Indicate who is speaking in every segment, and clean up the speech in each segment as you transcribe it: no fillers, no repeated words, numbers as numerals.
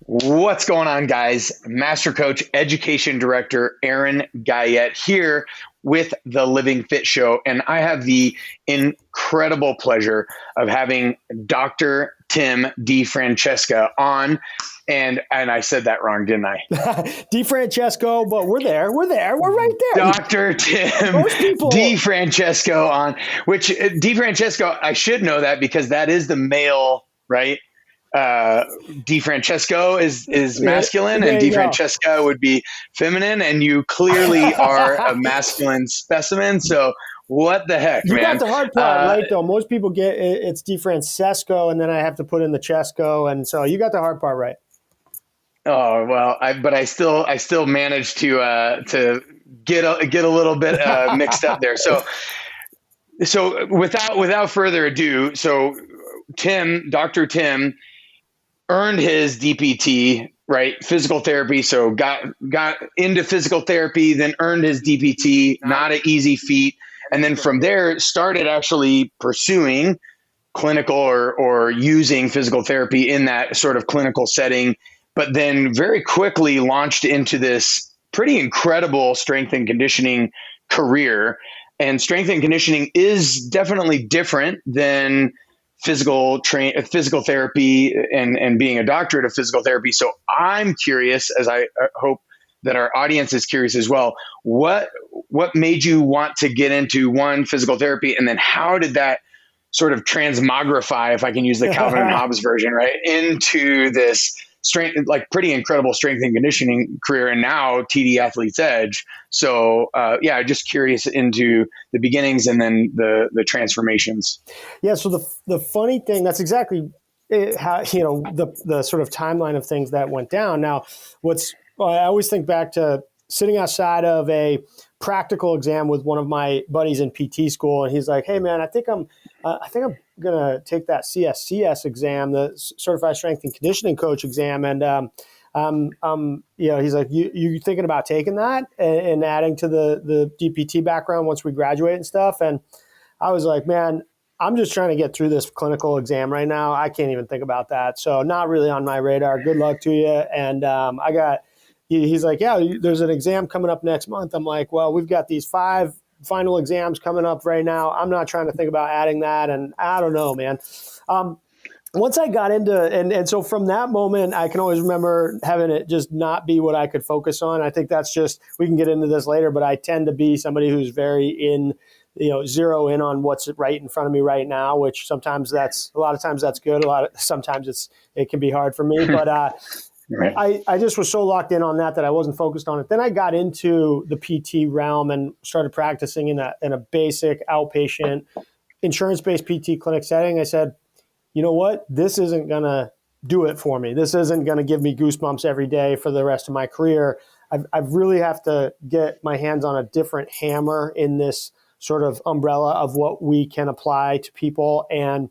Speaker 1: What's going on, guys? Master Coach, Education Director Aaron Guyette here with the Living Fit Show. And I have the incredible pleasure of having Dr. Tim DiFrancesco on. And I said that wrong, didn't I?
Speaker 2: DiFrancesco, but we're there. We're right there.
Speaker 1: Dr. Tim DiFrancesco on, which DiFrancesco, I should know that because that is the male, right? DiFrancesco is masculine and DiFrancesca would be feminine, and you clearly are a masculine specimen. So what the heck,
Speaker 2: man? You got the hard part right, though. Most people get it's DiFrancesco, and then I have to put in the Chesco, and so you got the hard part right.
Speaker 1: Oh well, I still managed to get a little bit mixed up there. So without further ado, so Dr. Tim earned his DPT, right? Physical therapy. So got into physical therapy, then earned his DPT, not an easy feat. And then from there started actually pursuing clinical or using physical therapy in that sort of clinical setting, but then very quickly launched into this pretty incredible strength and conditioning career. And strength and conditioning is definitely different than physical therapy and being a doctorate of physical therapy. So I'm curious, as I hope that our audience is curious as well, what made you want to get into physical therapy, and then how did that sort of transmogrify, if I can use the Calvin and Hobbes version, right, into this strength, like pretty incredible strength and conditioning career, and now TD Athlete's Edge. So just curious into the beginnings and then the transformations.
Speaker 2: Yeah. So the funny thing, that's exactly how, the sort of timeline of things that went down. Now, I always think back to sitting outside of a practical exam with one of my buddies in PT school, and he's like, "Hey man, I think I'm gonna take that CSCS exam, the Certified Strength and Conditioning Coach exam." And he's like, "You thinking about taking that and adding to the DPT background once we graduate and stuff?" And I was like, "Man, I'm just trying to get through this clinical exam right now. I can't even think about that. So not really on my radar. Good luck to you." And he's like, "Yeah, there's an exam coming up next month." I'm like, "Well, we've got these 5 final exams coming up right now. I'm not trying to think about adding that." And I don't know, man. Once I got into, and so from that moment, I can always remember having it just not be what I could focus on. I think that's just, we can get into this later, but I tend to be somebody who's very zero in on what's right in front of me right now, which a lot of times that's good. Sometimes it can be hard for me, but, right. I just was so locked in on that I wasn't focused on it. Then I got into the PT realm and started practicing in a basic outpatient insurance-based PT clinic setting. I said, you know what? This isn't going to do it for me. This isn't going to give me goosebumps every day for the rest of my career. I really have to get my hands on a different hammer in this sort of umbrella of what we can apply to people. And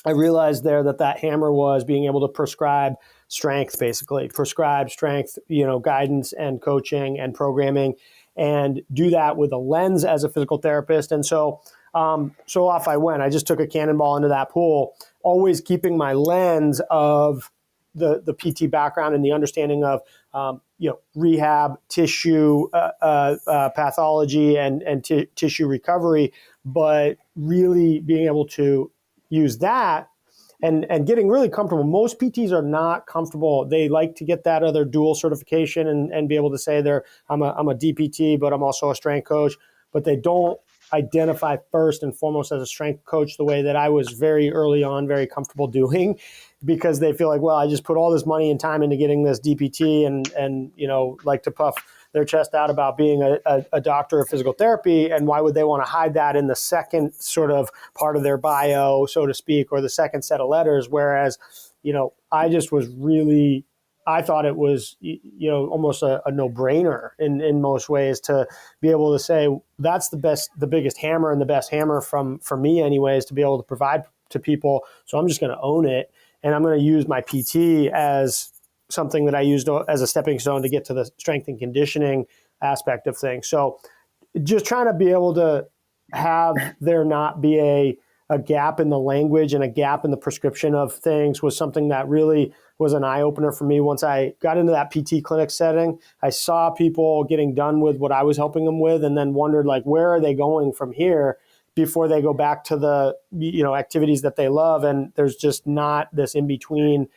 Speaker 2: I realized there that hammer was being able to prescribe strength, guidance and coaching and programming, and do that with a lens as a physical therapist. And so off I went. I just took a cannonball into that pool, always keeping my lens of the PT background and the understanding of rehab, tissue pathology, and tissue recovery, but really being able to use that and getting really comfortable. Most PTs are not comfortable. They like to get that other dual certification and be able to say I'm a DPT, but I'm also a strength coach, but they don't identify first and foremost as a strength coach the way that I was very early on very comfortable doing, because they feel like, well, I just put all this money and time into getting this DPT and like to puff their chest out about being a doctor of physical therapy. And why would they want to hide that in the second sort of part of their bio, so to speak, or the second set of letters? Whereas, I just was really, I thought it was, almost a no-brainer in most ways to be able to say that's the biggest hammer and the best hammer for me anyways, to be able to provide to people. So I'm just going to own it, and I'm going to use my PT as something that I used as a stepping stone to get to the strength and conditioning aspect of things. So just trying to be able to have there not be a gap in the language and a gap in the prescription of things was something that really was an eye-opener for me. Once I got into that PT clinic setting, I saw people getting done with what I was helping them with, and then wondered, like, where are they going from here before they go back to the, activities that they love. And there's just not this in-between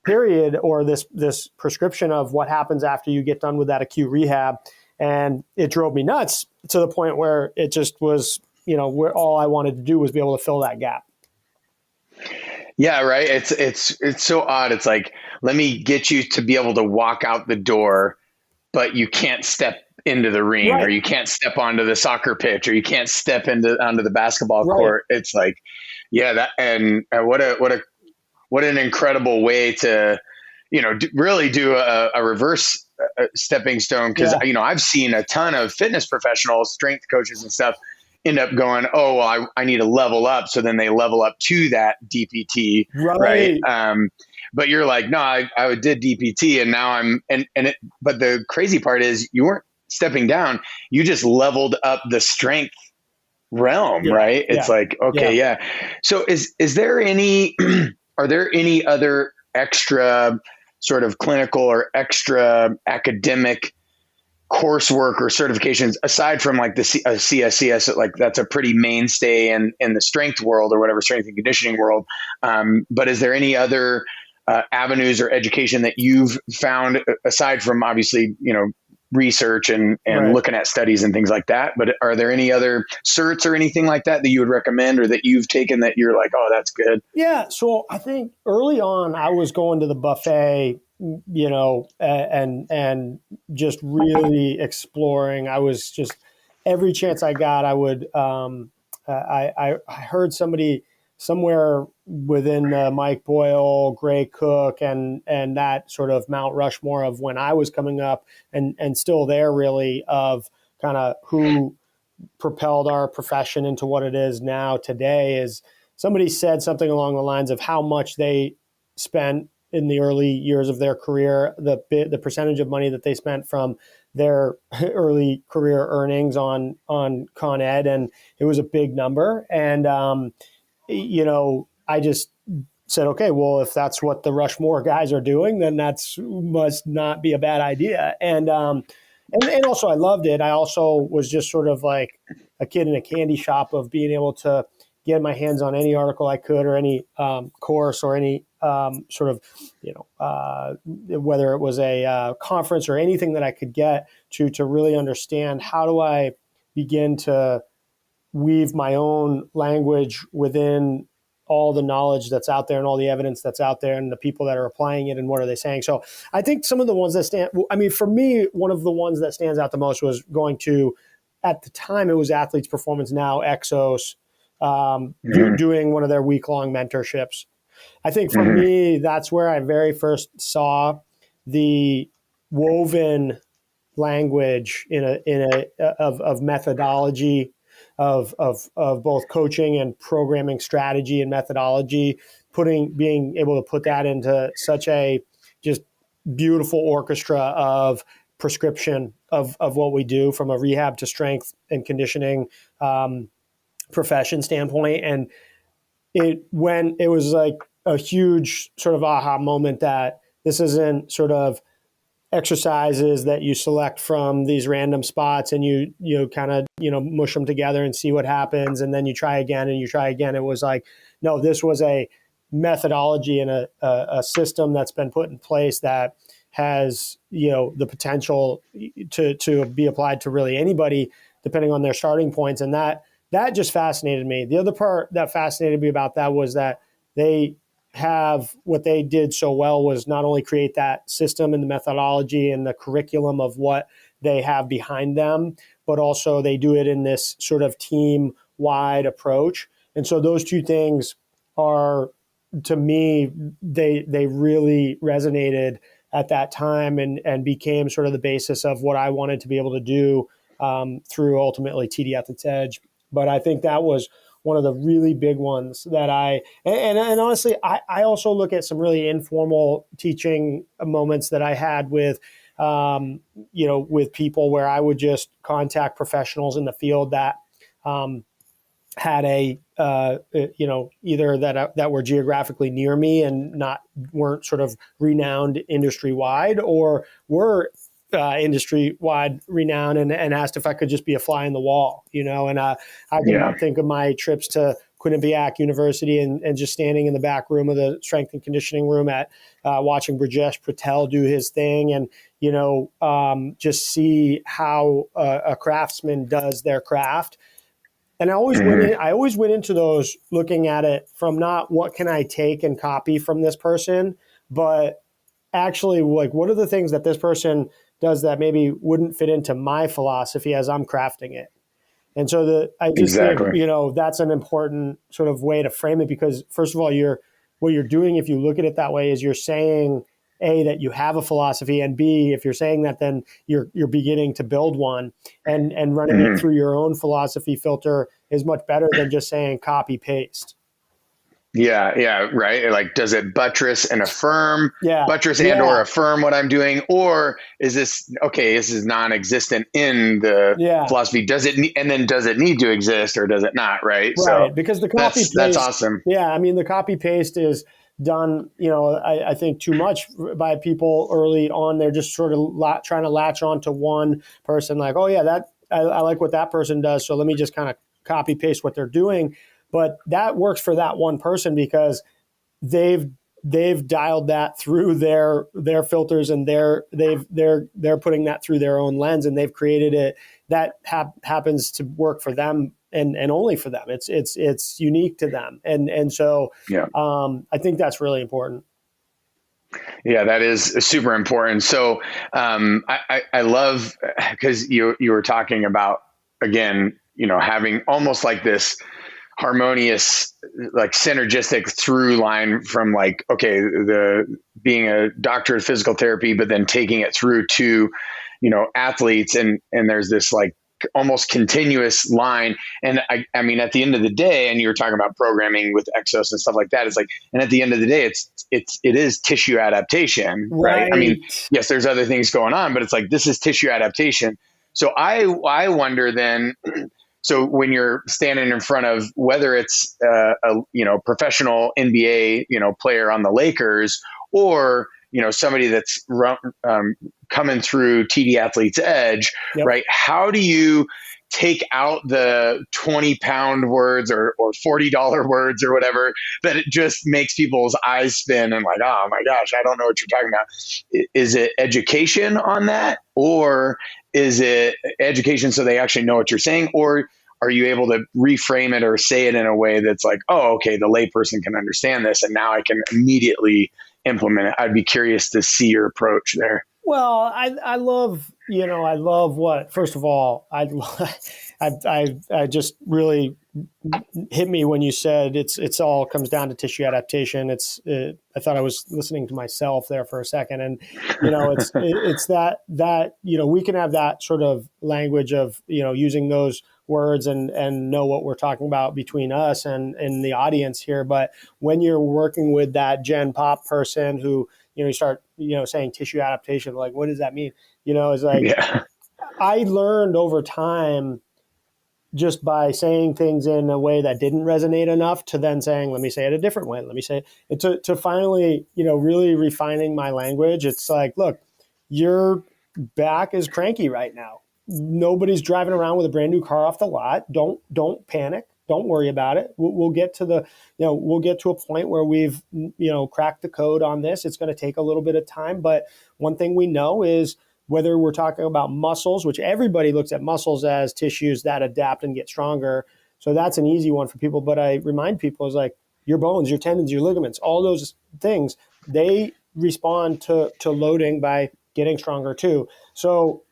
Speaker 2: period, or this prescription of what happens after you get done with that acute rehab. And it drove me nuts to the point where it just was, where all I wanted to do was be able to fill that gap.
Speaker 1: Yeah, right. It's so odd. It's like, let me get you to be able to walk out the door, but you can't step into the ring,
Speaker 2: Right.
Speaker 1: or you can't step onto the soccer pitch, or you can't step onto the basketball
Speaker 2: Right.
Speaker 1: court. It's like, yeah, that, and what an incredible way to, really do a reverse stepping stone. Cause I've seen a ton of fitness professionals, strength coaches and stuff end up going, oh, well, I need to level up. So then they level up to that DPT. Right. But you're like, no, I did DPT, and now but the crazy part is you weren't stepping down. You just leveled up the strength realm, right? It's like, okay, yeah. So is there any, are there any other extra sort of clinical or extra academic coursework or certifications aside from like the CSCS, like that's a pretty mainstay in the strength world, or whatever, strength and conditioning world. But is there any other avenues or education that you've found aside from, obviously, research and
Speaker 2: Right.
Speaker 1: looking at studies and things like that? But are there any other certs or anything like that you would recommend, or that you've taken that you're like, oh, that's good?
Speaker 2: Yeah. So I think early on I was going to the buffet, and just really exploring. I was just, every chance I got, I would, I heard somebody somewhere within Mike Boyle, Gray Cook, and that sort of Mount Rushmore of when I was coming up, and still there, really, of kind of who propelled our profession into what it is now today. Is somebody said something along the lines of how much they spent in the early years of their career, the percentage of money that they spent from their early career earnings on Con Ed, and it was a big number. And I just said, okay, well, if that's what the Rushmore guys are doing, then that's must not be a bad idea. And also I loved it. I also was just sort of like a kid in a candy shop of being able to get my hands on any article I could, or any course, or any sort of, whether it was a conference or anything that I could get to really understand, how do I begin to weave my own language within all the knowledge that's out there and all the evidence that's out there and the people that are applying it, and what are they saying. So I think some of the ones that for me, one of the ones that stands out the most was going to, at the time, it was Athletes Performance, now Exos, doing one of their week-long mentorships. I think for me, that's where I very first saw the woven language of methodology, of both coaching and programming strategy and methodology, being able to put that into such a just beautiful orchestra of prescription of what we do from a rehab to strength and conditioning profession standpoint. And it was like a huge sort of aha moment that this isn't sort of exercises that you select from these random spots and you kind of mush them together and see what happens, and then you try again and you try again. It was like, no, this was a methodology and a system that's been put in place that has the potential to be applied to really anybody depending on their starting points. And that just fascinated me. The other part that fascinated me about that was that what they did so well was not only create that system and the methodology and the curriculum of what they have behind them, but also they do it in this sort of team-wide approach. And so those two things are, to me, they really resonated at that time and became sort of the basis of what I wanted to be able to do through ultimately TD Athlete's Edge. But I think that was one of the really big ones that and honestly, I also look at some really informal teaching moments that I had with, with people, where I would just contact professionals in the field that had a either that were geographically near me and weren't sort of renowned industry wide, or were industry wide renowned, and asked if I could just be a fly in the wall, and I can think of my trips to Quinnipiac University and just standing in the back room of the strength and conditioning room at watching Brajesh Patel do his thing, and just see how a craftsman does their craft. And I always went into those looking at it from not what can I take and copy from this person, but actually like what are the things that this person does that maybe wouldn't fit into my philosophy as I'm crafting it. And so I just think, that's an important sort of way to frame it, because first of all, what you're doing, if you look at it that way, is you're saying, A, that you have a philosophy, and B, if you're saying that, then you're beginning to build one, and running it through your own philosophy filter is much better than just saying copy paste.
Speaker 1: Yeah, right. Like, does it buttress and affirm, or affirm what I'm doing, or is this non-existent in the philosophy? Does it need to exist, or does it not? Right. So
Speaker 2: because the copy paste,
Speaker 1: that's awesome.
Speaker 2: Yeah, I mean, the copy paste is done, I think too much by people early on. They're just sort of trying to latch on to one person, like, oh yeah, that I like what that person does, so let me just kind of copy paste what they're doing. But that works for that one person because they've dialed that through their filters, and they're putting that through their own lens, and they've created it that happens to work for them and only for them. It's unique to them, and so I think that's really important.
Speaker 1: Yeah, that is super important. So I love, because you were talking about, again, having almost like this harmonious, like synergistic through line from like, okay, being a doctor of physical therapy, but then taking it through to, athletes, and there's this like almost continuous line. And I mean, at the end of the day, and you were talking about programming with Exos and stuff like that, it's like, and at the end of the day, it is tissue adaptation, right? I mean, yes, there's other things going on, but it's like, this is tissue adaptation. So I wonder then, so when you're standing in front of, whether it's a professional NBA player on the Lakers, or somebody that's coming through TD Athlete's Edge, right? How do you take out the 20-pound words or $40 words or whatever that it just makes people's eyes spin and like, oh my gosh, I don't know what you're talking about? Is it education on that, or is it education so they actually know what you're saying, or are you able to reframe it or say it in a way that's like, oh, okay, the layperson can understand this, and now I can immediately implement it? I'd be curious to see your approach there.
Speaker 2: Well, I love what, first of all, I just really hit me when you said it's all comes down to tissue adaptation. I thought I was listening to myself there for a second, and it's that we can have that sort of language of using those words and know what we're talking about between us and the audience here. But when you're working with that Gen Pop person who you start saying tissue adaptation, like, what does that mean? It's like, I learned over time, just by saying things in a way that didn't resonate enough, to then saying, let me say it a different way. Let me say it, to finally, really refining my language. It's like, look, your back is cranky right now. Nobody's driving around with a brand new car off the lot. Don't panic. Don't worry about it. We'll get to we'll get to a point where we've, cracked the code on this. It's going to take a little bit of time. But one thing we know is, whether we're talking about muscles, which everybody looks at muscles as tissues that adapt and get stronger. So that's an easy one for people. But I remind people, is like, your bones, your tendons, your ligaments, all those things, they respond to loading by getting stronger too. So,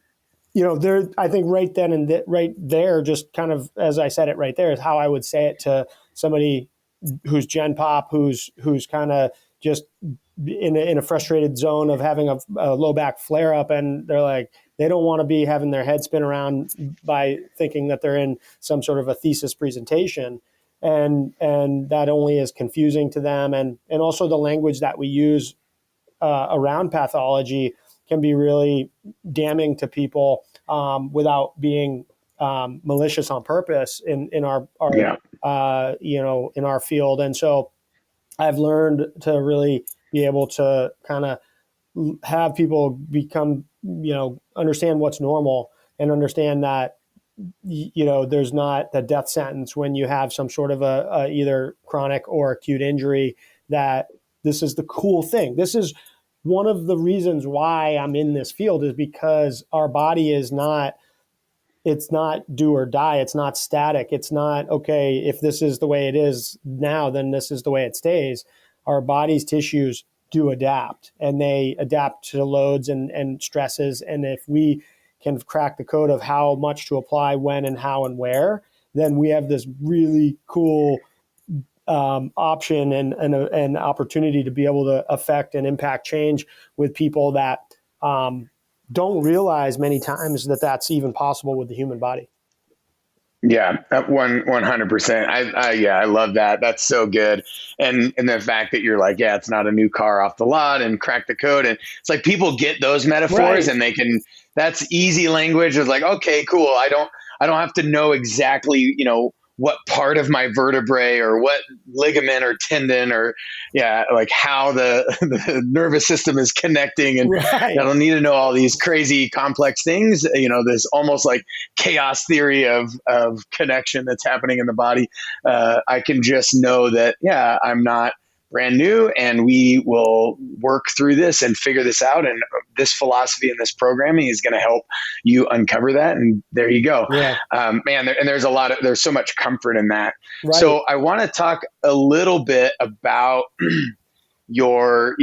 Speaker 2: there, I think right then and right there, just kind of as I said it right there, is how I would say it to somebody who's Gen Pop, who's kind of just in a frustrated zone of having a low back flare up, and they're like, they don't want to be having their head spin around by thinking that they're in some sort of a thesis presentation, and that only is confusing to them, and also the language that we use around pathology can be really damning to people without being malicious on purpose in our
Speaker 1: Yeah.
Speaker 2: in our field. And so I've learned to really be able to kind of have people become, understand what's normal and understand that, there's not the death sentence when you have some sort of a either chronic or acute injury, that this is the cool thing. This is one of the reasons why I'm in this field, is because our body is not, it's not do or die. It's not static. It's not, okay, if this is the way it is now, then this is the way it stays. Our body's tissues do adapt, and they adapt to loads and stresses. And if we can crack the code of how much to apply, when and how and where, then we have this really cool option and opportunity to be able to affect and impact change with people that don't realize many times that that's even possible with the human body.
Speaker 1: Yeah, 100%. I love that. That's so good. And the fact that you're like, yeah, it's not a new car off the lot and crack the code. And it's like people get those metaphors,
Speaker 2: Right.
Speaker 1: and that's easy language. It's like, okay, cool. I don't have to know exactly, what part of my vertebrae or what ligament or tendon or like how the nervous system is connecting. And
Speaker 2: Right.
Speaker 1: I don't need to know all these crazy complex things, this almost like chaos theory of connection that's happening in the body. I can just know that, I'm not brand new, and we will work through this and figure this out. And this philosophy and this programming is going to help you uncover that. And there you go.
Speaker 2: Yeah.
Speaker 1: Man, there's there's so much comfort in that.
Speaker 2: Right.
Speaker 1: So I want to talk a little bit about your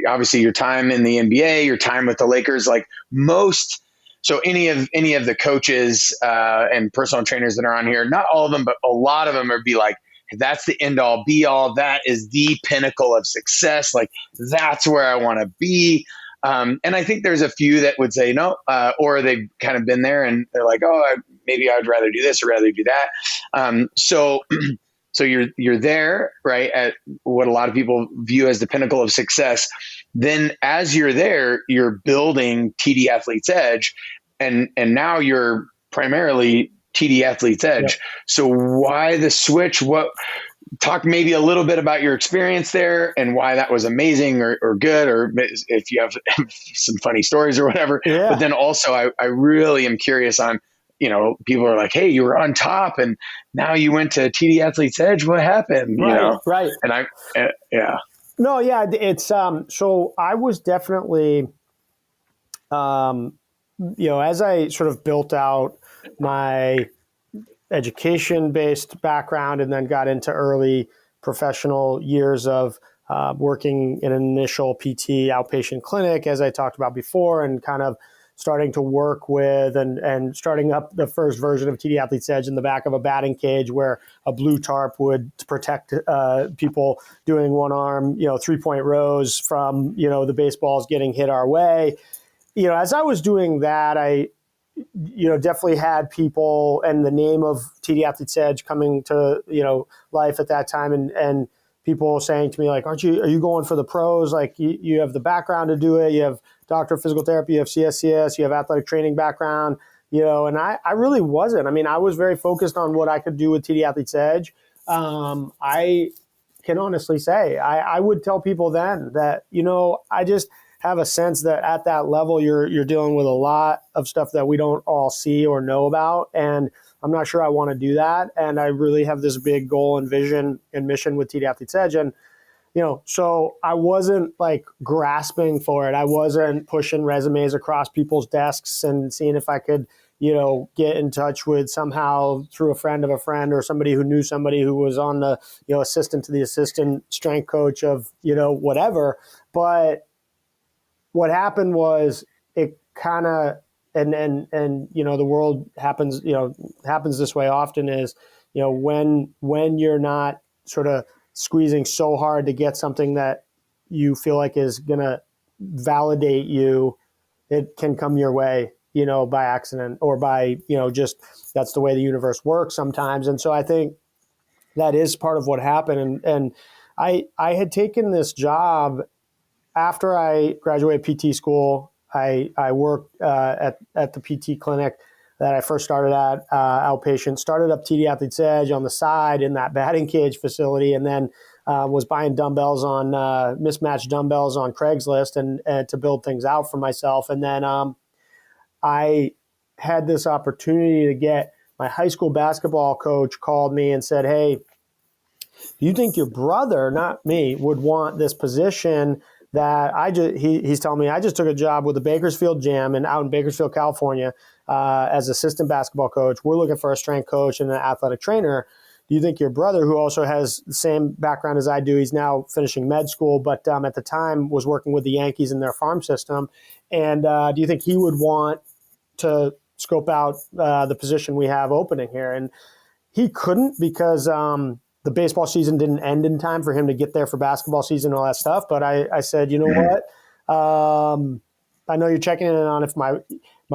Speaker 1: obviously your time in the NBA, your time with the Lakers. Like so any of the coaches and personal trainers that are on here, not all of them, but a lot of them are be like, that's the end all be all. That is the pinnacle of success. Like, that's where I want to be. And I think there's a few that would say no, or they've kind of been there and they're like, oh, maybe I'd rather do this or rather do that. So you're there, right, at what a lot of people view as the pinnacle of success. Then as you're there, you're building TD Athlete's Edge, and now you're primarily TD Athlete's Edge. Yep. So why the switch? Talk maybe a little bit about your experience there and why that was amazing or good, or if you have some funny stories or whatever. Yeah. But then also I really am curious on, people are like, hey, you were on top and now you went to TD Athlete's Edge. What happened?
Speaker 2: Right.
Speaker 1: And yeah.
Speaker 2: No, yeah, it's so I was definitely as I sort of built out my education-based background and then got into early professional years of working in an initial PT outpatient clinic, as I talked about before, and kind of starting to work with and starting up the first version of TD Athlete's Edge in the back of a batting cage where a blue tarp would protect people doing one-arm, 3-point rows from, the baseballs getting hit our way. As I was doing that, I definitely had people and the name of TD Athlete's Edge coming to, life at that time. And people saying to me, like, are you going for the pros? Like you have the background to do it. You have doctor of physical therapy, you have CSCS, you have athletic training background, and I really wasn't. I mean, I was very focused on what I could do with TD Athlete's Edge. I can honestly say, I would tell people then that, I just have a sense that at that level, you're dealing with a lot of stuff that we don't all see or know about. And I'm not sure I want to do that. And I really have this big goal and vision and mission with TD Athlete's Edge. And, so I wasn't like grasping for it. I wasn't pushing resumes across people's desks and seeing if I could, get in touch with somehow through a friend of a friend or somebody who knew somebody who was on the, assistant to the assistant strength coach of, whatever. But what happened was it kind of, and the world happens this way often is, when you're not sort of squeezing so hard to get something that you feel like is going to validate you, it can come your way, by accident or by, just that's the way the universe works sometimes. And so I think that is part of what happened. And I had taken this job after I graduated PT school. I worked at the PT clinic that I first started at, Outpatient, started up TD Athlete's Edge on the side in that batting cage facility, and then was buying dumbbells on mismatched dumbbells on Craigslist and to build things out for myself. And then I had this opportunity to get my high school basketball coach called me and said, "Hey, do you think your brother, not me, would want this position that he's telling me I just took a job with the Bakersfield Gym and out in Bakersfield, California, as assistant basketball coach. We're looking for a strength coach and an athletic trainer. Do you think your brother, who also has the same background as I do, he's now finishing med school, but at the time was working with the Yankees in their farm system, and do you think he would want to scope out the position we have opening here?" And he couldn't, because the baseball season didn't end in time for him to get there for basketball season and all that stuff. But I said, you know what? I know you're checking in on if my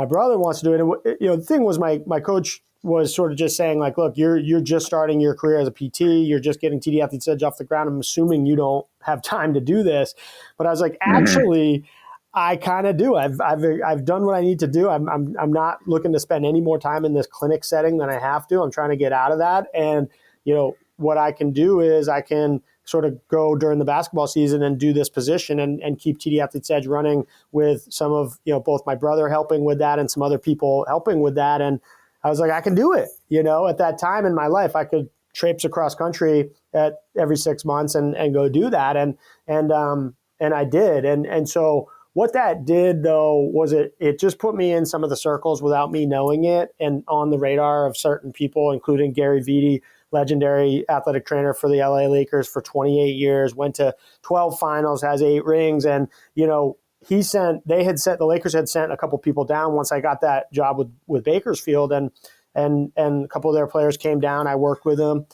Speaker 2: brother wants to do it. And, the thing was, my coach was sort of just saying, like, look, you're just starting your career as a PT. You're just getting TD Athlete's Edge off the ground. I'm assuming you don't have time to do this. But I was like, actually, I kind of do. I've done what I need to do. I'm not looking to spend any more time in this clinic setting than I have to. I'm trying to get out of that. And, what I can do is I can sort of go during the basketball season and do this position and keep TD Athlete's Edge running with some of, both my brother helping with that and some other people helping with that. And I was like, I can do it. At that time in my life, I could traipse across country every 6 months and go do that. And I did. And so what that did, though, was it just put me in some of the circles without me knowing it and on the radar of certain people, including Gary Vitti, legendary athletic trainer for the LA Lakers for 28 years, went to 12 finals, has 8 rings. And, the Lakers had sent a couple people down once I got that job with Bakersfield, and a couple of their players came down. I worked with them.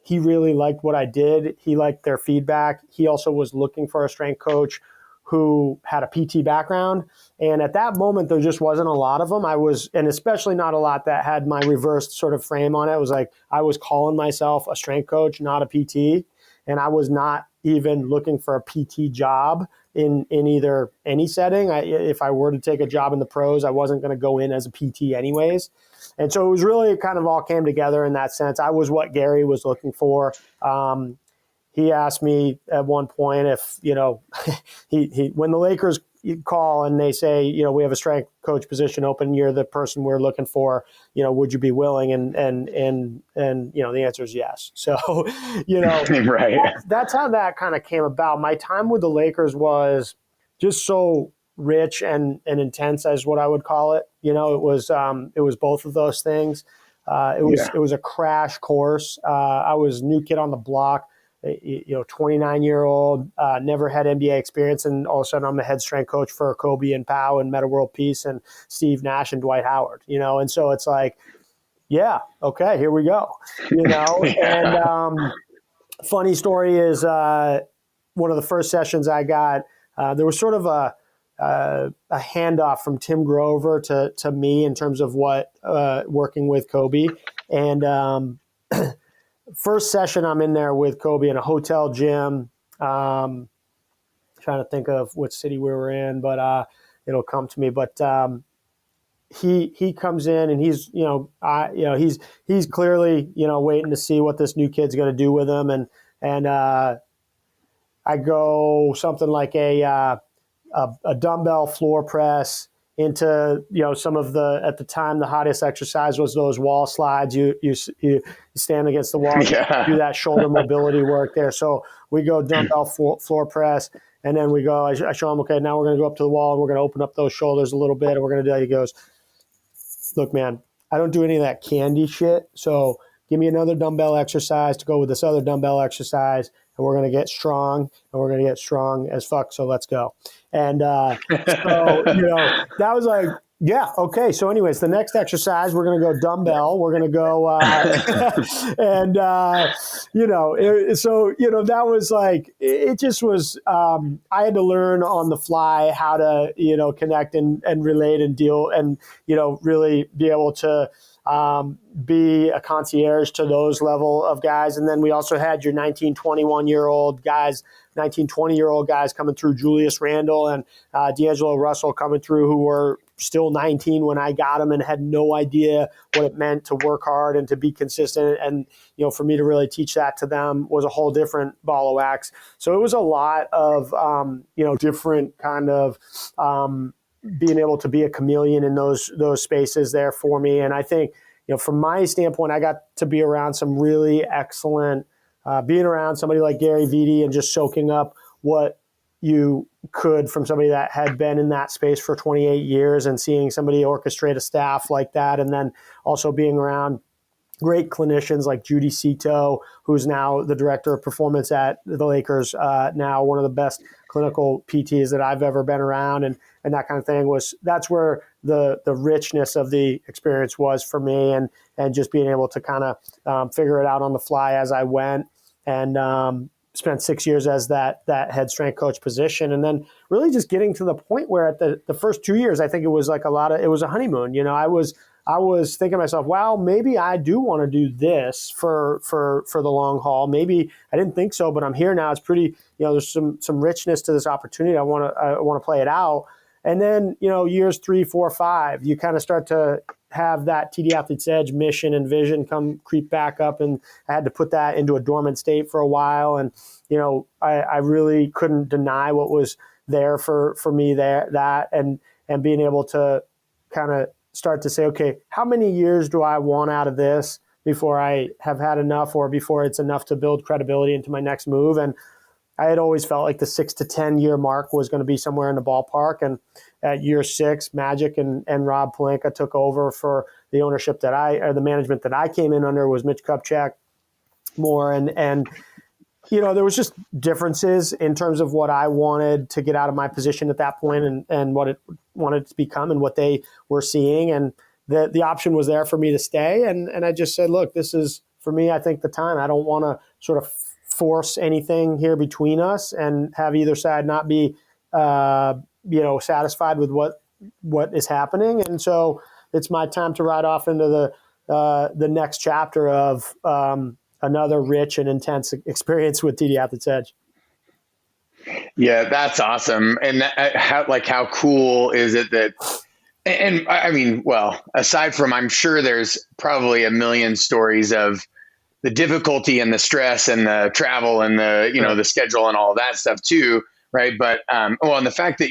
Speaker 2: He really liked what I did. He liked their feedback. He also was looking for a strength coach who had a PT background. And at that moment, there just wasn't a lot of them. And especially not a lot that had my reversed sort of frame on it. It was like, I was calling myself a strength coach, not a PT. And I was not even looking for a PT job in either any setting. If I were to take a job in the pros, I wasn't going to go in as a PT anyways. And so it was really kind of all came together in that sense. I was what Gary was looking for. He asked me at one point if, when the Lakers call and they say, we have a strength coach position open, you're the person we're looking for, would you be willing? And the answer is yes. So,
Speaker 1: right.
Speaker 2: That's how that kind of came about. My time with the Lakers was just so rich and intense, as what I would call it. It was both of those things. It was a crash course. I was new kid on the block. 29-year-old, never had NBA experience, and all of a sudden I'm the head strength coach for Kobe and Pau and Metta World Peace and Steve Nash and Dwight Howard, and so it's like, yeah, okay, here we go, And funny story is one of the first sessions I got, there was sort of a handoff from Tim Grover to me in terms of what working with Kobe. And first session, I'm in there with Kobe in a hotel gym. Trying to think of what city we were in, but it'll come to me. But he comes in and he's he's clearly waiting to see what this new kid's going to do with him, and I go something like a dumbbell floor press into some of the, at the time, the hottest exercise was those wall slides. You stand against the wall, do that shoulder mobility work there. So we go dumbbell floor press, and then we go. I show him, okay, now we're going to go up to the wall and we're going to open up those shoulders a little bit, and we're going to do. He goes, look, man, I don't do any of that candy shit. So give me another dumbbell exercise to go with this other dumbbell exercise, and we're going to get strong, and we're going to get strong as fuck. So let's go. And so, that was like, yeah, okay. So anyways, the next exercise, we're going to go dumbbell. We're going to go, and, that was like, it just was, I had to learn on the fly how to, connect and relate and deal and, really be able to, be a concierge to those level of guys. And then we also had your 19, 21-year-old guys 19, 20-year-old guys coming through, Julius Randle and D'Angelo Russell coming through, who were still 19 when I got them and had no idea what it meant to work hard and to be consistent. And, for me to really teach that to them was a whole different ball of wax. So it was a lot of, different kind of being able to be a chameleon in those spaces there for me. And I think, from my standpoint, I got to be around some really excellent, being around somebody like Gary Vitti and just soaking up what you could from somebody that had been in that space for 28 years and seeing somebody orchestrate a staff like that. And then also being around great clinicians like Judy Cito, who's now the director of performance at the Lakers, now one of the best clinical PTs that I've ever been around, and that kind of thing. That's where the richness of the experience was for me, and just being able to kind of figure it out on the fly as I went, and spent 6 years as that head strength coach position, and then really just getting to the point where at the first 2 years, I think it was like it was a honeymoon. I was thinking to myself, well, maybe I do want to do this for the long haul. Maybe I didn't think so, but I'm here now. It's pretty, there's some richness to this opportunity. I want to play it out. And then, years 3, 4, 5, you kind of start to have that TD Athlete's Edge mission and vision creep back up. And I had to put that into a dormant state for a while. And, I really couldn't deny what was there for me and being able to kind of start to say, okay, how many years do I want out of this before I have had enough, or before it's enough to build credibility into my next move? And I had always felt like the 6 to 10 year mark was going to be somewhere in the ballpark. And at year 6, Magic and Rob Pelinka took over for the ownership or the management that I came in under was Mitch Kupchak more. And there was just differences in terms of what I wanted to get out of my position at that point, and what it wanted to become and what they were seeing. And the option was there for me to stay. And I just said, look, this is, for me, I think the time. I don't want to sort of force anything here between us and have either side not be, satisfied with what is happening. And so it's my time to ride off into the next chapter of another rich and intense experience with TD Athlete's Edge.
Speaker 1: Yeah, that's awesome. And how cool is it that, and I mean, well, aside from, I'm sure there's probably a million stories of the difficulty and the stress and the travel and the schedule and all of that stuff too. Right. But, and the fact that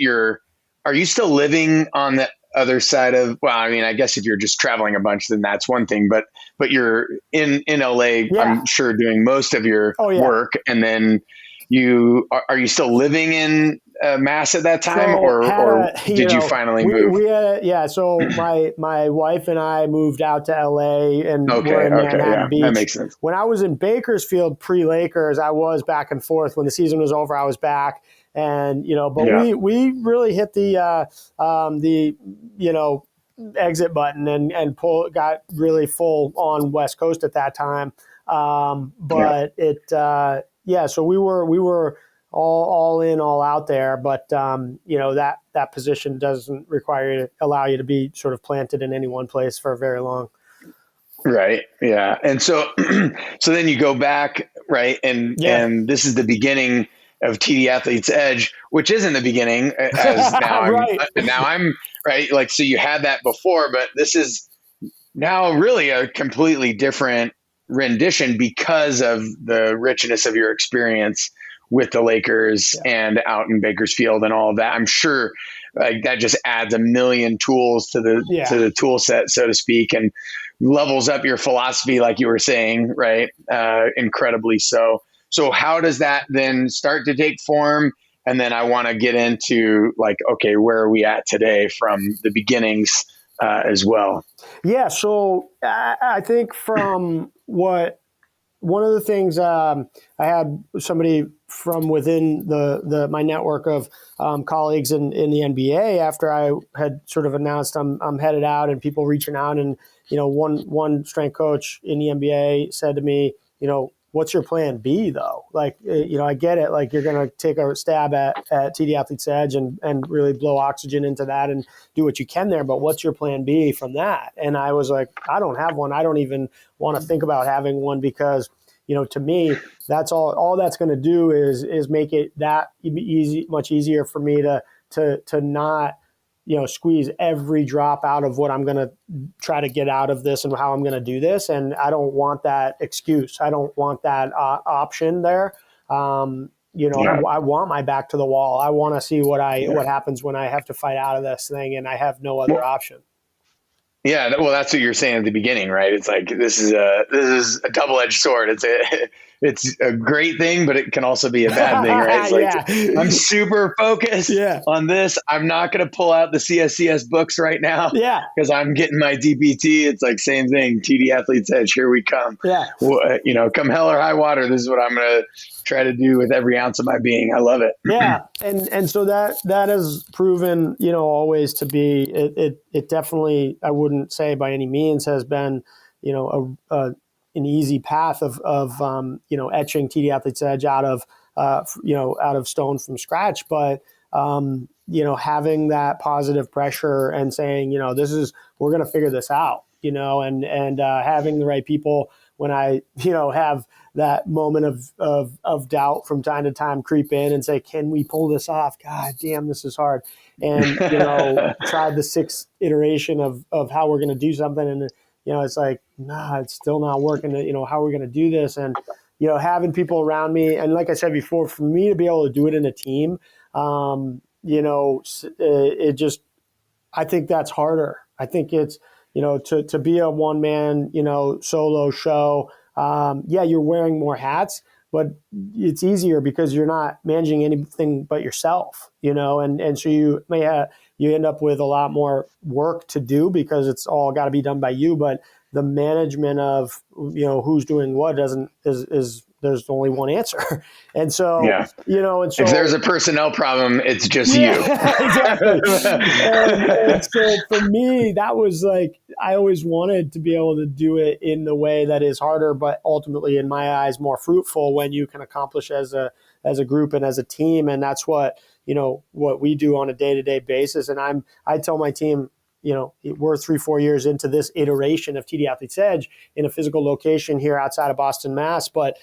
Speaker 1: are you still living on the other side of, well, I mean, I guess if you're just traveling a bunch, then that's one thing, but you're in LA, yeah. I'm sure doing most of your work. And then are you still living in Mass at that time, or did you finally move?
Speaker 2: So my wife and I moved out to LA, and we're in Manhattan Beach.
Speaker 1: That makes sense.
Speaker 2: When I was in Bakersfield pre-Lakers, I was back and forth. When the season was over, I was back. And, we really hit the exit button and got really full on West Coast at that time. So we were all in, all out there. But, that position doesn't allow you to be sort of planted in any one place for very long.
Speaker 1: Right. Yeah. And so then you go back, right. And this is the beginning of TD Athlete's Edge, which isn't the beginning, as now I'm right. Like, so you had that before, but this is now really a completely different rendition because of the richness of your experience with the Lakers and out in Bakersfield and all of that. I'm sure that just adds a million tools to the tool set, so to speak, and levels up your philosophy, like you were saying, right? Incredibly so. So how does that then start to take form? And then I want to get into okay, where are we at today from the beginnings as well?
Speaker 2: Yeah. So I think from one of the things I had somebody from within my network of colleagues in the NBA, after I had sort of announced I'm headed out, and people reaching out, and one strength coach in the NBA said to me, what's your plan B though? I get it. Like, you're going to take a stab at TD Athlete's Edge and really blow oxygen into that and do what you can there. But what's your plan B from that? And I was like, I don't have one. I don't even want to think about having one, because, to me, that's all that's going to do is make it that much easier for me to not, squeeze every drop out of what I'm going to try to get out of this and how I'm going to do this. And I don't want that excuse. I don't want that option there. I want my back to the wall. I want to see what happens when I have to fight out of this thing and I have no other option.
Speaker 1: Yeah, well, that's what you're saying at the beginning, right? It's like this is a double-edged sword. It's a great thing, but it can also be a bad thing, right? It's like I'm super focused on this. I'm not going to pull out the CSCS books right now because I'm getting my DPT. It's like same thing. TD Athlete's Edge, here we come.
Speaker 2: Yeah,
Speaker 1: come hell or high water. This is what I'm going to try to do with every ounce of my being. I love it.
Speaker 2: Yeah, and so that has proven, always to be it definitely, I wouldn't say by any means has been, an easy path of etching TD Athlete's Edge out of stone from scratch, but having that positive pressure and saying, we're going to figure this out, and having the right people when I, have that moment of doubt from time to time creep in and say, can we pull this off? God damn, this is hard. And, tried the sixth iteration of how we're going to do something. And, it's like, nah, it's still not working. How are we going to do this? And, having people around me. And like I said before, for me to be able to do it in a team, it just, I think that's harder. I think it's, to be a one man, solo show. You're wearing more hats, but it's easier because you're not managing anything but yourself, and so you you end up with a lot more work to do because it's all got to be done by you. But the management of, who's doing what is there's only one answer. And so, and so
Speaker 1: if there's a personnel problem, it's just you.
Speaker 2: Exactly. and so for me, that was like, I always wanted to be able to do it in the way that is harder, but ultimately in my eyes, more fruitful when you can accomplish as a group and as a team. And that's what we do on a day-to-day basis. And I tell my team, we're 3-4 years into this iteration of TD Athlete's Edge in a physical location here outside of Boston, Mass. But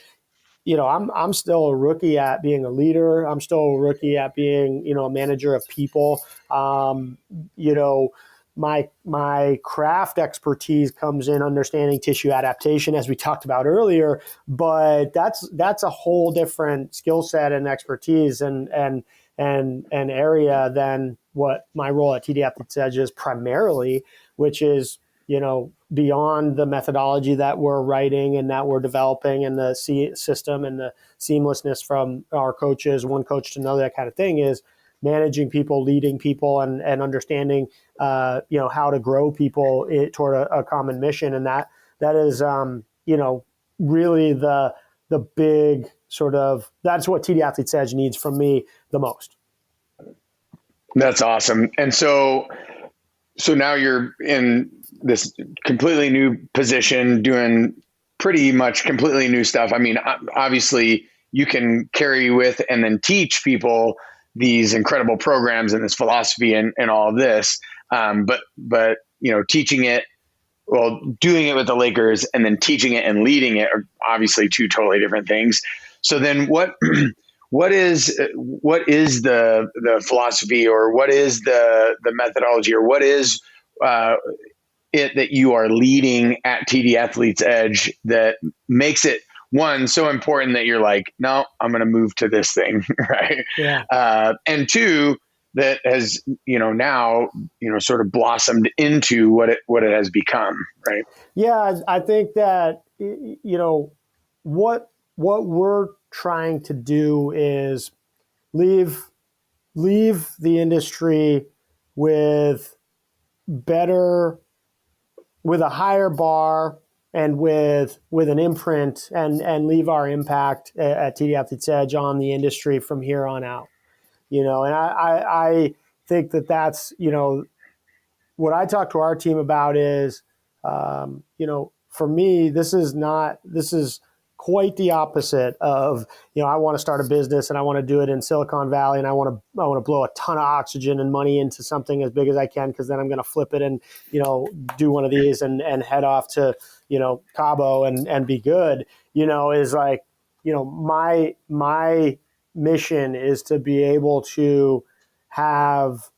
Speaker 2: I'm still a rookie at being a leader. I'm still a rookie at being, a manager of people. My craft expertise comes in understanding tissue adaptation, as we talked about earlier. But that's a whole different skill set and expertise and area than what my role at TD Athlete's Edge is primarily, which is, beyond the methodology that we're writing and that we're developing and the system and the seamlessness from our coaches, one coach to another, that kind of thing, is managing people, leading people, and understanding, how to grow people toward a common mission. And that is, really the big sort of, that's what TD Athlete's Edge needs from me the most.
Speaker 1: That's awesome. And so now you're in this completely new position, doing pretty much completely new stuff. I mean, obviously you can carry with and then teach people these incredible programs and this philosophy and all of this. But teaching it, doing it with the Lakers and then teaching it and leading it are obviously two totally different things. So then what is the philosophy, or what is the methodology, or what is it that you are leading at TD Athlete's Edge that makes it, one, so important that you're like, no, I'm going to move to this thing, right?
Speaker 2: Yeah.
Speaker 1: And two, that has, now, sort of blossomed into what it has become, right?
Speaker 2: Yeah, I think that, what we're trying to do is leave the industry with a higher bar and with an imprint and leave our impact at TD Athlete's Edge on the industry from here on out. And I think that's, what I talk to our team about is, for me, this is quite the opposite of, I want to start a business and I want to do it in Silicon Valley, and I want to blow a ton of oxygen and money into something as big as I can, because then I'm going to flip it and, do one of these and head off to, Cabo and be good, is like, my mission is to be able to have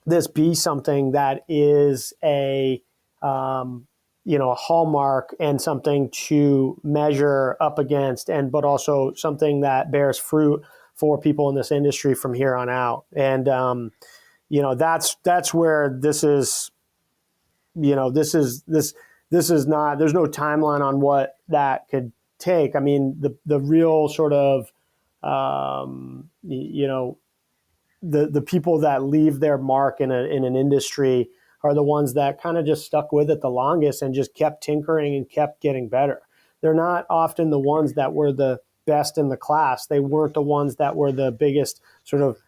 Speaker 2: this be something that is a hallmark and something to measure up against, but also something that bears fruit for people in this industry from here on out. And that's where this is. This is not. There's no timeline on what that could take. I mean, the real sort of the people that leave their mark in an industry are the ones that kind of just stuck with it the longest and just kept tinkering and kept getting better. They're not often the ones that were the best in the class. They weren't the ones that were the biggest sort of,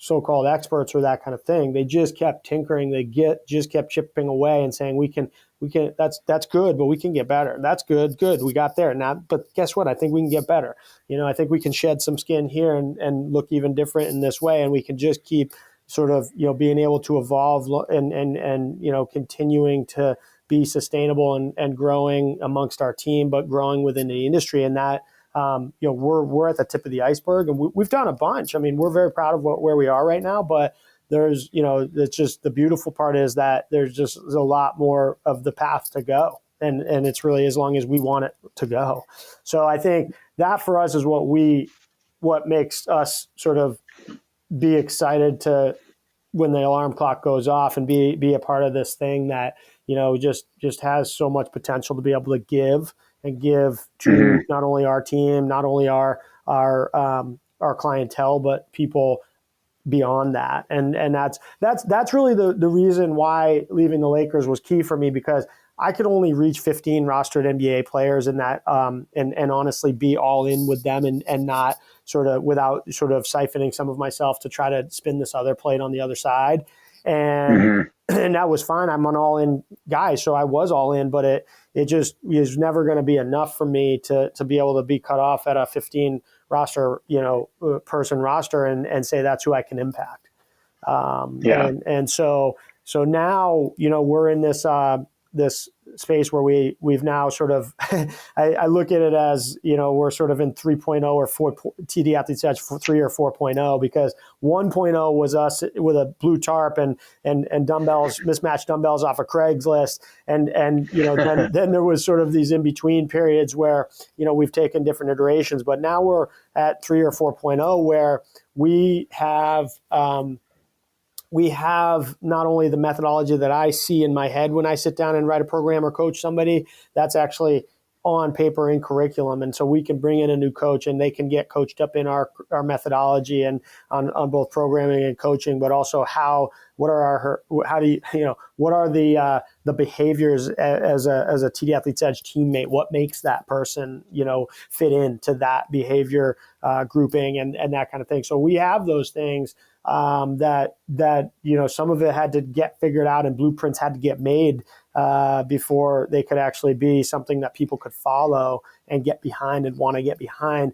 Speaker 2: so-called experts or that kind of thing. They just kept tinkering. They just kept chipping away and saying, we can, that's good, but we can get better. That's good. We got there now, but guess what? I think we can get better. I think we can shed some skin here and look even different in this way. And we can just keep sort of, being able to evolve and continuing to be sustainable and growing amongst our team, but growing within the industry. And that, we're at the tip of the iceberg, and we've done a bunch. I mean, we're very proud of where we are right now, but there's, it's just the beautiful part is that there's a lot more of the path to go. And it's really as long as we want it to go. So I think that for us is what makes us sort of be excited to when the alarm clock goes off and be a part of this thing that, just has so much potential to be able to give to not only our team, not only our clientele, but people beyond that. And that's really the reason why leaving the Lakers was key for me, because I could only reach 15 rostered NBA players in that, and honestly be all in with them and not sort of without sort of siphoning some of myself to try to spin this other plate on the other side. And that was fine. I'm an all in guy. So I was all in, but it just is never going to be enough for me to be able to be cut off at a 15 roster, person roster and say that's who I can impact. And so now, we're in this space where we've now sort of, I look at it as, we're sort of in 3.0 or 4 TD Athletes Edge 3 or 4.0, because 1.0 was us with a blue tarp and dumbbells, mismatched dumbbells off of Craigslist. And then there was sort of these in-between periods where, we've taken different iterations, but now we're at 3 or 4.0 where we have not only the methodology that I see in my head when I sit down and write a program or coach somebody, that's actually on paper in curriculum. And so we can bring in a new coach and they can get coached up in our methodology and on both programming and coaching, but also what are the behaviors as a TD Athletes Edge teammate? What makes that person, fit into that behavior grouping and that kind of thing. So we have those things that some of it had to get figured out and blueprints had to get made before they could actually be something that people could follow and get behind and want to get behind.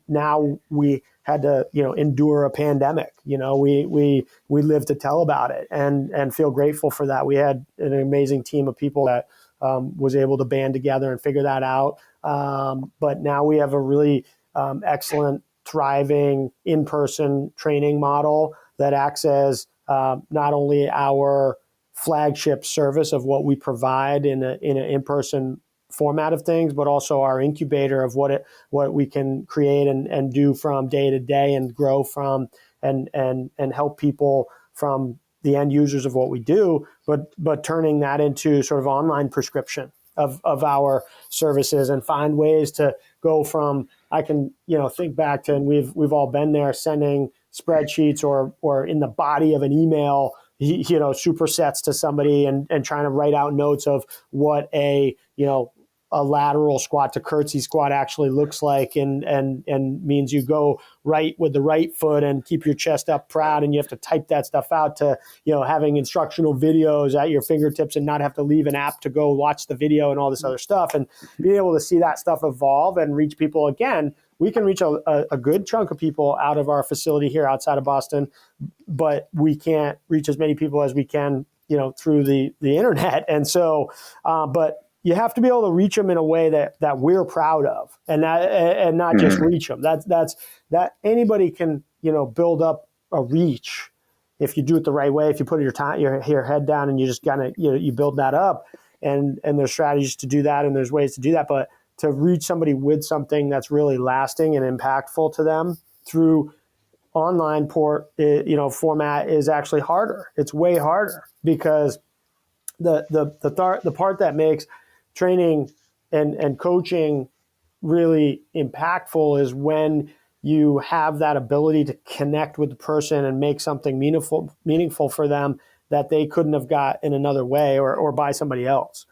Speaker 2: Now we had to, endure a pandemic. We lived to tell about it and feel grateful for that. We had an amazing team of people that was able to band together and figure that out. But now we have a really excellent, thriving in-person training model that acts as not only our flagship service of what we provide in an in-person format of things, but also our incubator of what we can create and do from day to day and grow from and help people from the end users of what we do, but turning that into sort of online prescription of our services and find ways to go from, I can, think back to, and we've all been there, sending spreadsheets or in the body of an email, supersets to somebody and trying to write out notes of what a a lateral squat to curtsy squat actually looks like, and means you go right with the right foot and keep your chest up proud, and you have to type that stuff out, to having instructional videos at your fingertips and not have to leave an app to go watch the video and all this other stuff, and being able to see that stuff evolve and reach people again. We can reach a good chunk of people out of our facility here outside of Boston, but we can't reach as many people as we can, through the internet. And so, but you have to be able to reach them in a way that we're proud of, and not just reach them. That anybody can, build up a reach if you do it the right way. If you put your head down and you just kind of, you build that up, and there's strategies to do that, and there's ways to do that. But to reach somebody with something that's really lasting and impactful to them through online format is actually harder. It's way harder, because the part that makes training and coaching really impactful is when you have that ability to connect with the person and make something meaningful for them that they couldn't have got in another way, or by somebody else.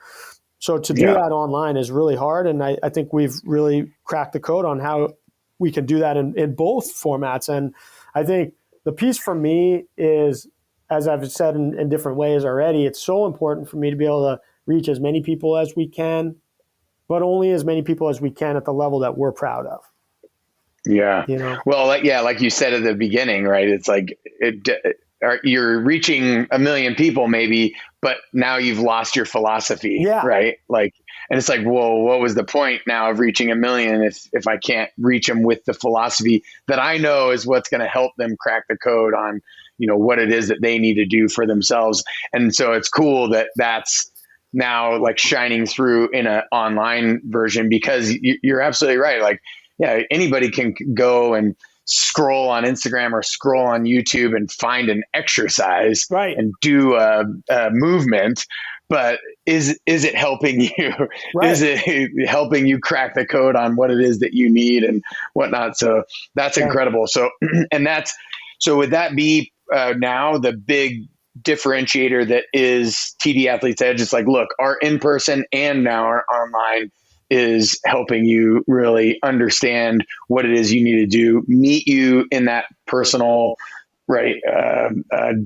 Speaker 2: So to do that online is really hard, and I think we've really cracked the code on how we can do that in both formats. And I think the piece for me is, as I've said in different ways already, it's so important for me to be able to reach as many people as we can, but only as many people as we can at the level that we're proud of.
Speaker 1: Yeah. Well, like you said at the beginning, right? It's like you're reaching 1 million people maybe, but now you've lost your philosophy, right? Like, and it's like, whoa, what was the point now of reaching 1 million if I can't reach them with the philosophy that I know is what's going to help them crack the code on, what it is that they need to do for themselves. And so it's cool that that's now like shining through in an online version, because you're absolutely right. Like, anybody can go and scroll on Instagram or scroll on YouTube and find an exercise and do a movement, but is it helping you? Is it helping you crack the code on what it is that you need and whatnot? So that's incredible. So, so would that be now the big differentiator that is TD Athletes Edge? It's like, look, our in-person and now our online is helping you really understand what it is you need to do, meet you in that personal,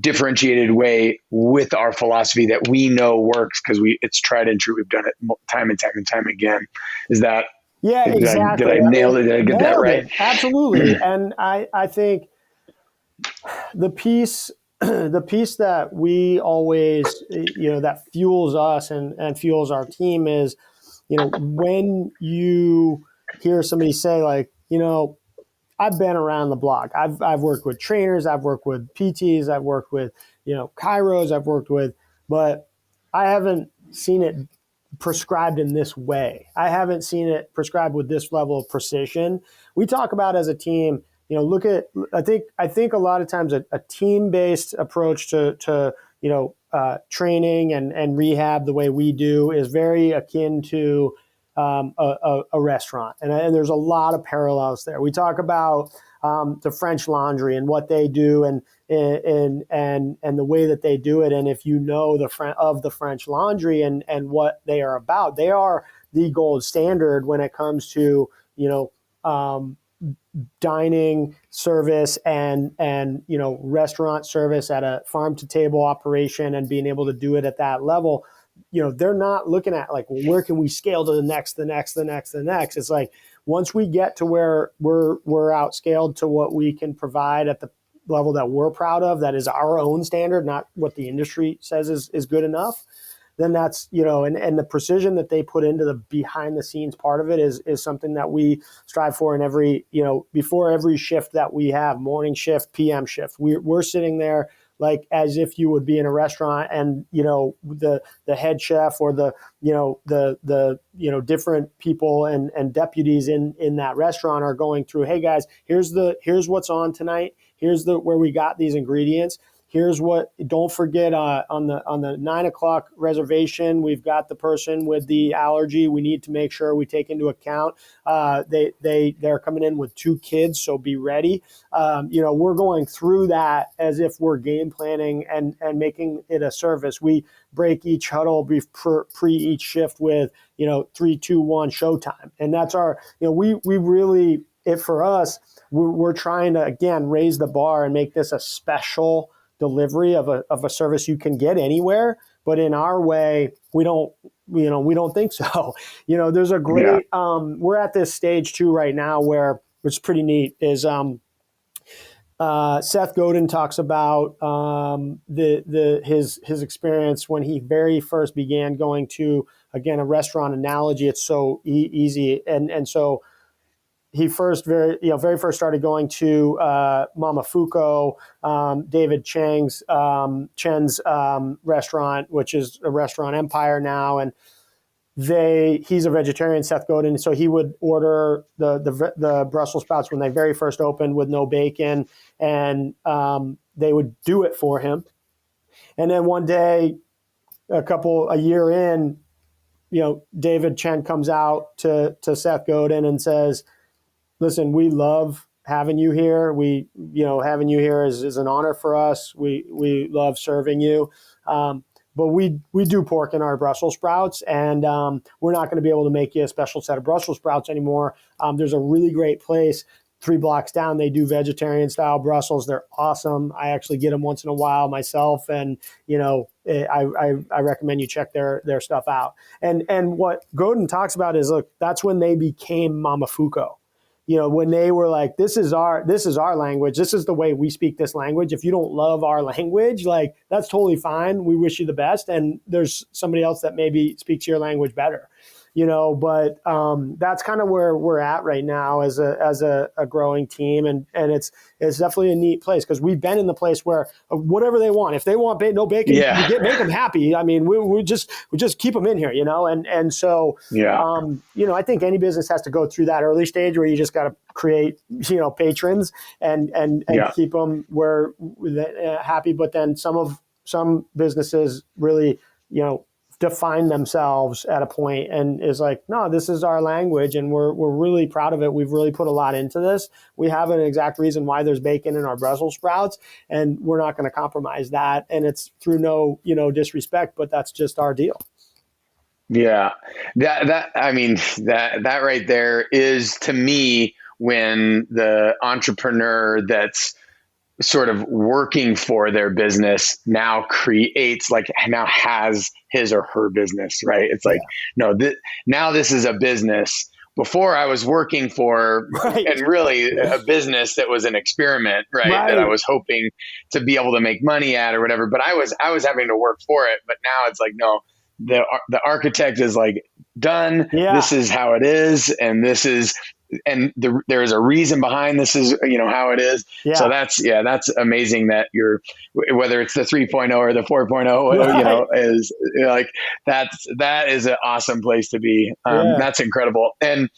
Speaker 1: differentiated way with our philosophy that we know works, because it's tried and true. We've done it time and time and time again. Is that?
Speaker 2: Exactly.
Speaker 1: Did I nail it? Did I get that right?
Speaker 2: Absolutely. And I think the piece that we always, that fuels us and fuels our team is, when you hear somebody say, like, I've been around the block. I've worked with trainers, I've worked with PTs, I've worked with, chiros, but I haven't seen it prescribed in this way. I haven't seen it prescribed with this level of precision. We talk about as a team, I think a lot of times a team-based approach to training and rehab the way we do is very akin to a restaurant. And there's a lot of parallels there. We talk about the French Laundry and what they do and the way that they do it. And if you know the French Laundry and what they are about, they are the gold standard when it comes to, dining service and restaurant service at a farm to table operation, and being able to do it at that level. They're not looking at like, well, where can we scale to the next. It's like, once we get to where we're outscaled to what we can provide at the level that we're proud of, that is our own standard, not what the industry says is good enough, then that's, and the precision that they put into the behind the scenes part of it is something that we strive for in every, before every shift that we have, morning shift, PM shift. We're sitting there like as if you would be in a restaurant, and, the head chef or the different people and deputies in that restaurant are going through, hey guys, here's what's on tonight. Here's where we got these ingredients. Here's what, don't forget on the 9 o'clock reservation, we've got the person with the allergy. We need to make sure we take into account they're coming in with 2 kids, so be ready. We're going through that as if we're game planning and making it a service. We break each huddle pre each shift with 3, 2, 1 showtime, and that's our we really, for us, we're trying to again raise the bar and make this a special delivery of a service you can get anywhere, but in our way, we don't think so. There's a great we're at this stage too right now where, which is pretty neat, is Seth Godin talks about his experience when he very first began going to, again, a restaurant analogy. It's so easy, and so he very first started going to Mama Fuko, David Chen's restaurant, which is a restaurant empire now, and he's a vegetarian, Seth Godin, so he would order the Brussels sprouts when they very first opened with no bacon, and they would do it for him. And then one day, a year in, David Chen comes out to Seth Godin and says, listen, we love having you here. Having you here is an honor for us. We love serving you. But we do pork in our Brussels sprouts, and we're not going to be able to make you a special set of Brussels sprouts anymore. There's a really great place 3 blocks down. They do vegetarian style Brussels. They're awesome. I actually get them once in a while myself, and I recommend you check their stuff out. And what Godin talks about is, look, that's when they became Mama Fuko. When they were like, this is our language. This is the way we speak this language. If you don't love our language, like, that's totally fine. We wish you the best. And there's somebody else that maybe speaks your language better, but that's kind of where we're at right now as a growing team. And it's definitely a neat place, because we've been in the place where whatever they want, if they want no bacon, make them happy. I mean, we just keep them in here, and so, I think any business has to go through that early stage where you just got to create, patrons and keep them where happy. But then some businesses really, define themselves at a point and is like, no, this is our language, and we're really proud of it. We've really put a lot into this. We have an exact reason why there's bacon in our Brussels sprouts, and we're not going to compromise that. And it's through no disrespect, but that's just our deal.
Speaker 1: Yeah, that right there is, to me, when the entrepreneur that's sort of working for their business now has his or her business, right? It's like, no, now this is a business. Before, I was working for, and really a business that was an experiment, right? That I was hoping to be able to make money at or whatever, but I was having to work for it. But now it's like, no, the architect is like, done. This is how it is. And there is a reason behind this is, how it is. So that's amazing that whether it's the 3.0 or the 4.0, is like, that is an awesome place to be. That's incredible. And,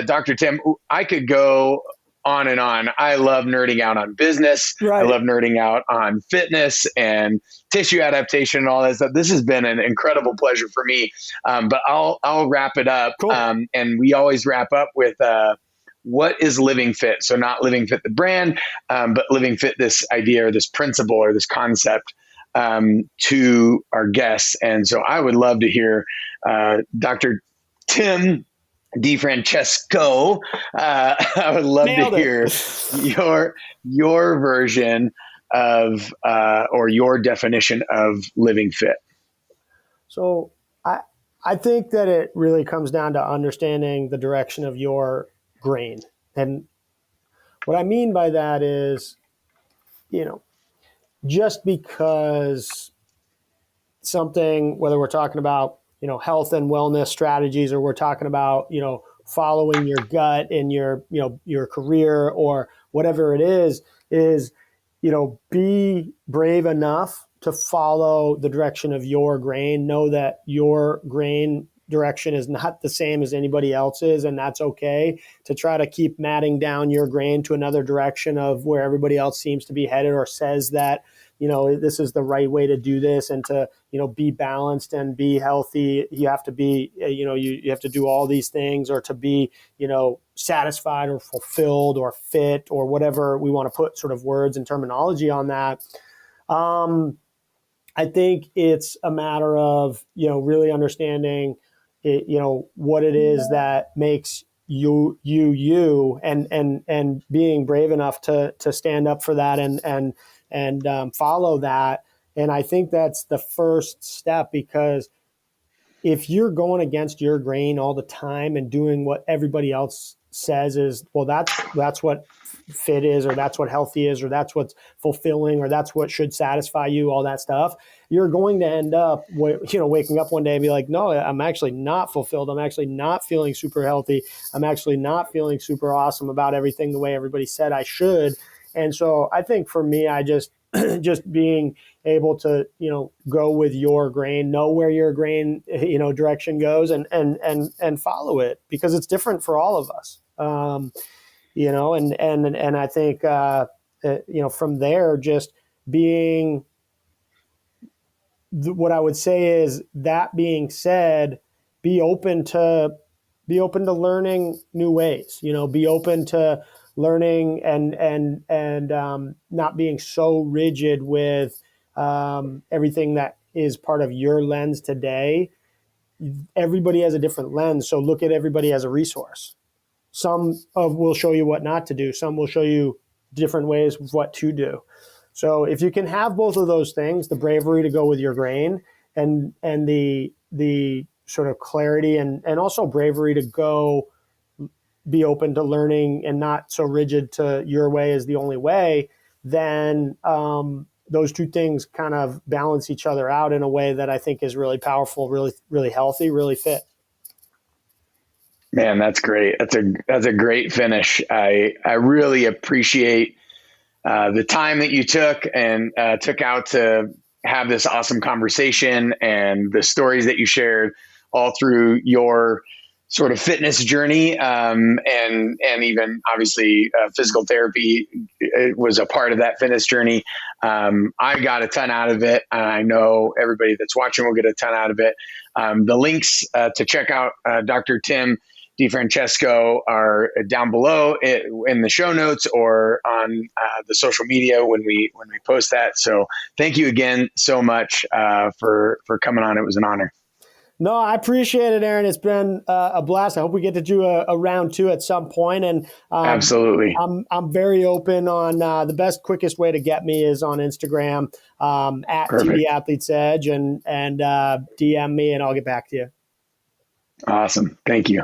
Speaker 1: Dr. Tim, I could go on and on. I love nerding out on business. I love nerding out on fitness and tissue adaptation and all that stuff. This has been an incredible pleasure for me. But I'll wrap it up.
Speaker 2: Cool.
Speaker 1: And we always wrap up with what is LivingFit? So not LivingFit the brand, but LivingFit, this idea or this principle or this concept, to our guests. And so I would love to hear Dr. Tim DiFrancesco. I would love to hear your version of or your definition of LivingFit.
Speaker 2: So I think that it really comes down to understanding the direction of your grain. And what I mean by that is, just because something, whether we're talking about health and wellness strategies, or we're talking about, following your gut in your career or whatever it is, be brave enough to follow the direction of your grain. Know that your grain direction is not the same as anybody else's, and that's okay, to try to keep matting down your grain to another direction of where everybody else seems to be headed or says that, this is the right way to do this, and to, be balanced and be healthy. You have to be, you have to do all these things, or to be, satisfied or fulfilled or fit, or whatever we want to put sort of words and terminology on that. I think it's a matter of, really understanding it, what it is that makes you, and being brave enough to stand up for that and follow that. And I think that's the first step, because if you're going against your grain all the time and doing what everybody else says is, well, that's what fit is, or that's what healthy is, or that's what's fulfilling, or that's what should satisfy you, all that stuff, you're going to end up, waking up one day and be like, no, I'm actually not fulfilled. I'm actually not feeling super healthy. I'm actually not feeling super awesome about everything the way everybody said I should. And so I think for me, I just being able to, go with your grain, know where your grain, direction goes, and follow it, because it's different for all of us. And I think, from there, just being, what I would say is, that being said, be open to learning new ways, be open to learning and not being so rigid with everything that is part of your lens today. Everybody has a different lens, so look at everybody as a resource. Some will show you what not to do. Some will show you different ways of what to do. So if you can have both of those things, the bravery to go with your grain, and the sort of clarity and also bravery to go be open to learning and not so rigid to your way is the only way, then those two things kind of balance each other out in a way that I think is really powerful, really, really healthy, really fit.
Speaker 1: Man, that's great. That's a great finish. I really appreciate the time that you took out to have this awesome conversation, and the stories that you shared all through your sort of fitness journey, and even obviously physical therapy was a part of that fitness journey. I got a ton out of it, and I know everybody that's watching will get a ton out of it. The links to check out Dr. Tim DiFrancesco are down below in the show notes, or on the social media when we post that. So thank you again so much for coming on. It was an honor.
Speaker 2: No, I appreciate it, Aaron. It's been a blast. I hope we get to do a round two at some point. And
Speaker 1: absolutely,
Speaker 2: I'm very open on the best, quickest way to get me is on Instagram at TD Athletes Edge, and DM me, and I'll get back to you.
Speaker 1: Awesome. Thank you.